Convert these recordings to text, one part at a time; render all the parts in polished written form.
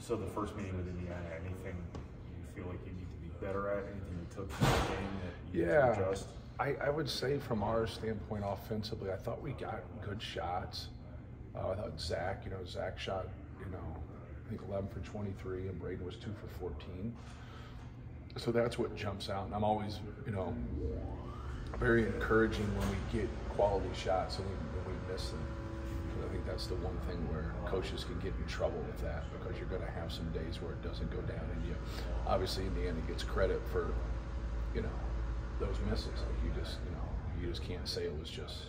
So the first meeting with Indiana, anything you feel like you need to be better at? Anything you took from the game that you need to adjust? I would say from our standpoint offensively, I thought we got good shots. I thought Zach shot, I think 11 for 23, and Braden was 2 for 14. So that's what jumps out. And I'm always, very encouraging when we get quality shots and we miss them. I think that's the one thing where coaches can get in trouble with that, because you're going to have some days where it doesn't go down, and obviously Indiana gets credit for, those misses. Like you just can't say it was just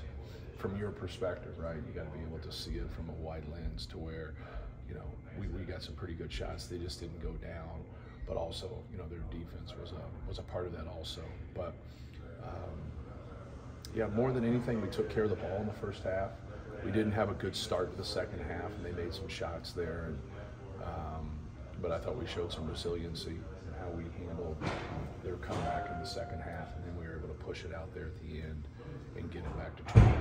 from your perspective, right? You got to be able to see it from a wide lens to where, we got some pretty good shots. They just didn't go down, but also, their defense was a part of that also. But more than anything, we took care of the ball in the first half. We didn't have a good start to the second half, and they made some shots there. And but I thought we showed some resiliency in how we handled their comeback in the second half, and then we were able to push it out there at the end and get it back to Troy.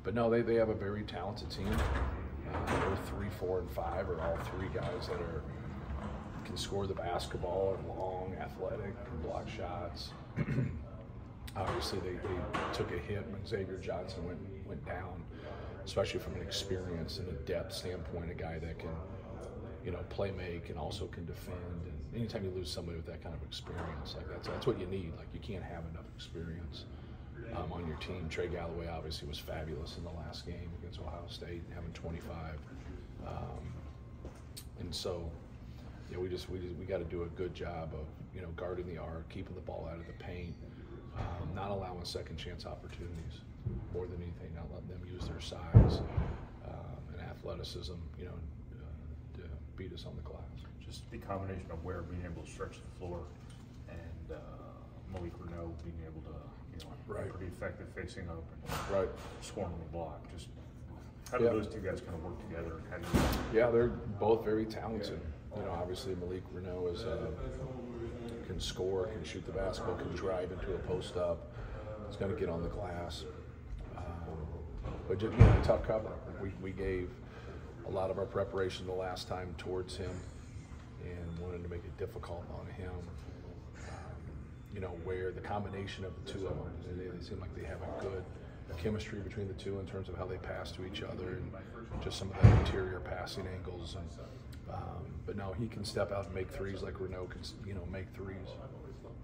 But no, they have a very talented team. They're 3, 4, and 5 are all three guys that can score the basketball, and long, athletic, can block shots. Obviously, they took a hit when Xavier Johnson went down, especially from an experience and a depth standpoint, a guy that can, play make and also can defend. And anytime you lose somebody with that kind of experience, like that's what you need. Like, you can't have enough experience on your team. Trey Galloway obviously was fabulous in the last game against Ohio State, having 25. And so, we got to do a good job of guarding the arc, keeping the ball out of the paint. Not allowing second chance opportunities more than anything, not letting them use their size and athleticism, to beat us on the glass. Just the combination of Ware being able to stretch the floor and Malik Renaud being able to, be pretty effective facing up and scoring on the block. Just how do those two guys kind of work together? They're both very talented. Obviously Malik Renaud is can score, can shoot the basketball, can drive into a post up. He's going to get on the glass. But just tough cover. We gave a lot of our preparation the last time towards him and wanted to make it difficult on him. Where the combination of the two of them, they seem like they have a good chemistry between the two in terms of how they pass to each other and just some of the interior passing angles. And but no, he can step out and make threes like Renaud can, make threes,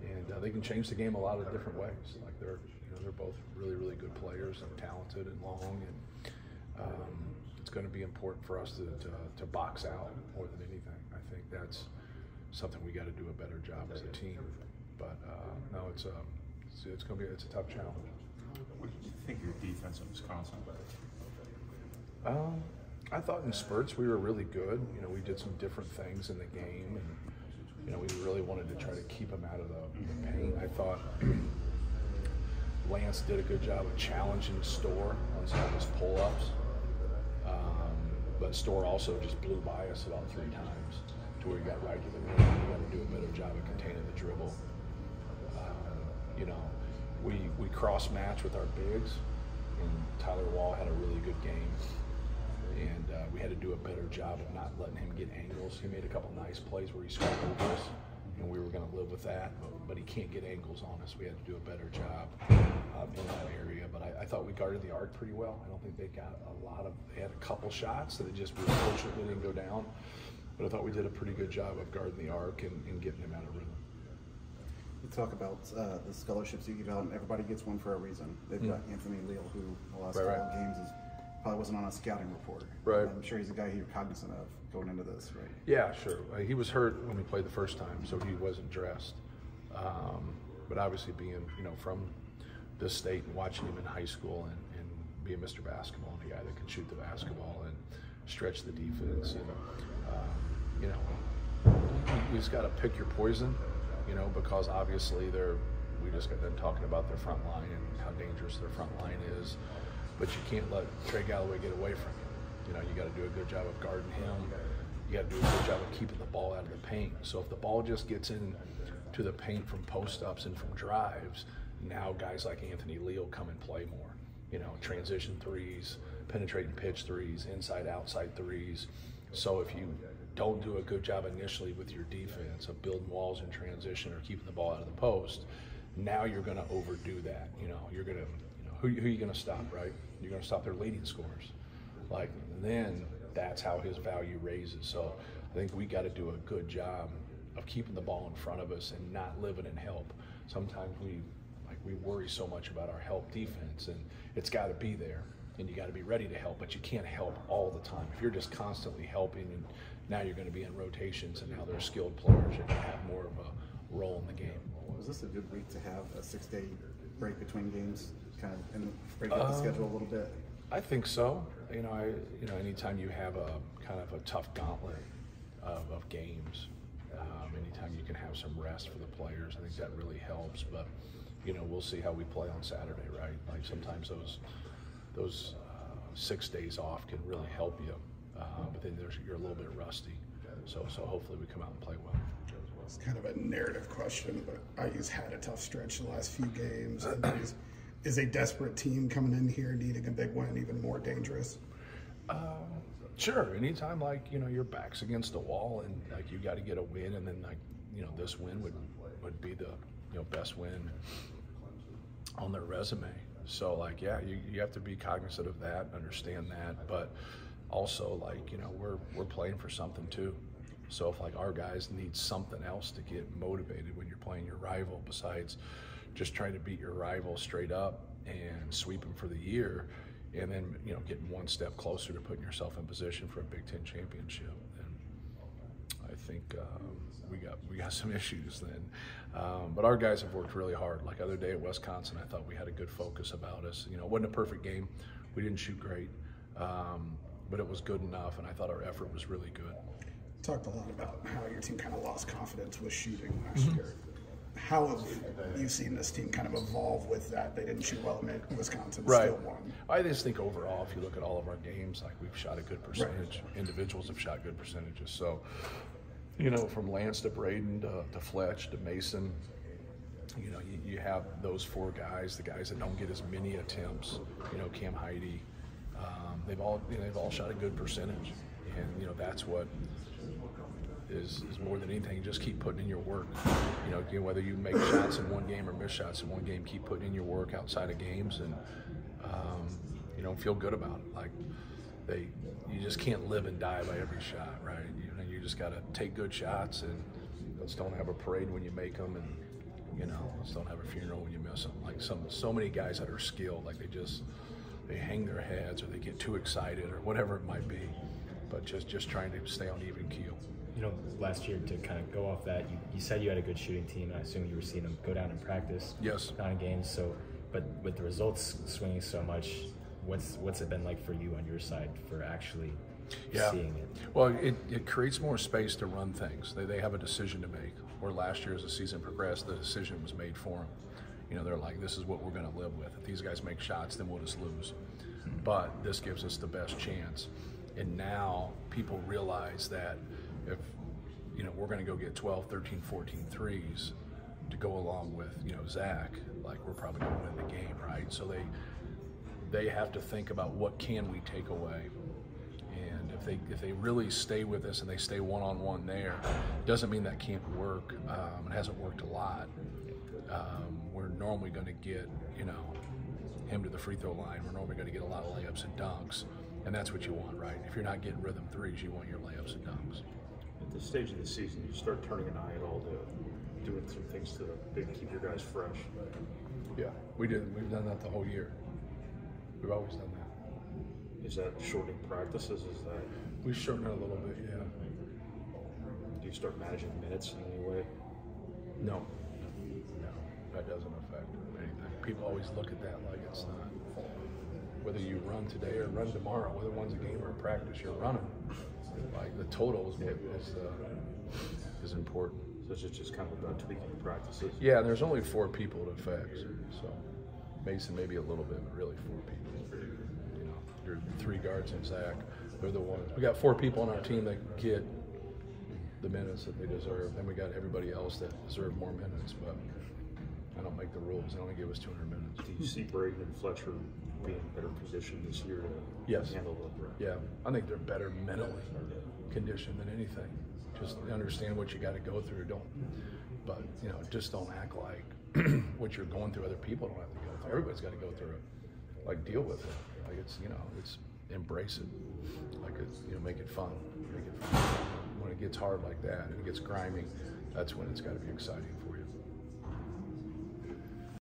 and they can change the game a lot of different ways. Like they're both really, really good players and talented and long, and it's going to be important for us to box out more than anything. I think that's something we got to do a better job as a team. But no, it's a tough challenge. What did you think of your defense in Wisconsin? I thought in spurts we were really good. We did some different things in the game, and we really wanted to try to keep them out of the paint. I thought Lance did a good job of challenging Storr on some of his pull-ups, but Storr also just blew by us about 3 times to where he got right to the rim. We got to do a better job of containing the dribble. We cross-match with our bigs, and Tyler Wall had a really good game. And we had to do a better job of not letting him get angles. He made a couple nice plays where he scored over us, and we were going to live with that, but he can't get angles on us. We had to do a better job in that area. But I thought we guarded the arc pretty well. I don't think they got they had a couple shots that just unfortunately didn't go down. But I thought we did a pretty good job of guarding the arc and getting him out of rhythm. You talk about the scholarships you give out, and everybody gets one for a reason. They've got Anthony Leal, who the last couple games probably wasn't on a scouting report. Right. I'm sure he's a guy you're cognizant of going into this, right? Yeah, sure. He was hurt when we played the first time, so he wasn't dressed. But obviously being, from this state and watching him in high school and being Mr. Basketball and a guy that can shoot the basketball and stretch the defense, and, you just got to pick your poison, because obviously we just got done talking about their front line and how dangerous their front line is. But you can't let Trey Galloway get away from you. You got to do a good job of guarding him. You got to do a good job of keeping the ball out of the paint. So if the ball just gets in to the paint from post-ups and from drives, now guys like Anthony Leal come and play more. Transition threes, penetrating pitch threes, inside-outside threes. So if you don't do a good job initially with your defense of building walls in transition or keeping the ball out of the post, now you're going to overdo that. You're going to, who are you going to stop, right? You're going to stop their leading scorers. Like, then that's how his value raises. So I think we got to do a good job of keeping the ball in front of us and not living in help. Sometimes we worry so much about our help defense, and it's got to be there, and you got to be ready to help, but you can't help all the time. If you're just constantly helping, and now you're going to be in rotations, and now they're skilled players and you have more of a role in the game. Was this a good week to have a 6-day break between games, kind of, and break up the schedule a little bit? I think so. Anytime you have a kind of a tough gauntlet of games, anytime you can have some rest for the players, I think that really helps. But we'll see how we play on Saturday, right? Like, sometimes those 6 days off can really help you, but then you're a little bit rusty. So hopefully we come out and play well. It's kind of a narrative question, but IU's had a tough stretch the last few games. And is a desperate team coming in here needing a big win even more dangerous? Sure. Anytime, your back's against the wall and you got to get a win, and then this win would be the best win on their resume. So you have to be cognizant of that, understand that, but also we're playing for something too. So if our guys need something else to get motivated when you're playing your rival, besides just trying to beat your rival straight up and sweep them for the year, and then getting one step closer to putting yourself in position for a Big Ten championship, then I think we got some issues then. But our guys have worked really hard. Like other day at Wisconsin, I thought we had a good focus about us. It wasn't a perfect game. We didn't shoot great, but it was good enough, and I thought our effort was really good. Talked a lot about how your team kind of lost confidence with shooting last year. How have you seen this team kind of evolve with that? They didn't shoot well in Wisconsin, still won. I just think overall, if you look at all of our games, we've shot a good percentage. Right. Individuals have shot good percentages. So, from Lance to Braden to Fletch to Mason, you have those four guys, the guys that don't get as many attempts. Cam Heide, they've all shot a good percentage, and that's what is more than anything. Just keep putting in your work. Whether you make shots in one game or miss shots in one game, keep putting in your work outside of games, and feel good about it. You just can't live and die by every shot, right? You just got to take good shots, and let's don't have a parade when you make them, and let's don't have a funeral when you miss them. So many guys that are skilled, they hang their heads or they get too excited or whatever it might be, but just trying to stay on even keel. Last year, to kind of go off that, you said you had a good shooting team, and I assume you were seeing them go down in practice. Yes. Not in games. So, but with the results swinging so much, what's it been like for you on your side for actually seeing it? Well, it creates more space to run things. They have a decision to make. Where last year, as the season progressed, the decision was made for them. They're like, this is what we're going to live with. If these guys make shots, then we'll just lose. But this gives us the best chance. And now people realize that if we're going to go get 12, 13, 14 threes to go along with Zach, we're probably going to win the game, right? So they have to think about what can we take away, and if they really stay with us and they stay one-on-one there, doesn't mean that can't work. It hasn't worked a lot. We're normally going to get him to the free throw line. We're normally going to get a lot of layups and dunks, and that's what you want, right? If you're not getting rhythm threes, you want your layups and dunks. At this stage of the season, you start turning an eye at all to doing some things to keep your guys fresh. Yeah, we did. We've done that the whole year. We've always done that. Is that shortening practices? Is that? We shorten it a little bit, yeah. Do you start managing minutes in any way? No, that doesn't affect anything. People always look at that like it's not. Whether you run today or run tomorrow, whether one's a game or a practice, you're running. The total is important. So it's just kind of about tweaking the practices? Yeah, and there's only 4 people it affects. So Mason maybe a little bit, but really 4 people. Your 3 guards and Zach, they're the ones. We got 4 people on our team that get the minutes that they deserve. Then we got everybody else that deserve more minutes, but I don't make the rules. They only give us 200 minutes. Do you see Braden and Fletcher being better conditioned this year to yes. handle the Yeah, I think they're better mentally. condition than anything. Just understand what you got to go through. But just don't act like what you're going through. Other people don't have to go through. Everybody's got to go through it. Like, deal with it. Like, it's embrace it. Like, make it fun. Make it fun. When it gets hard like that and it gets grimy, that's when it's got to be exciting for you.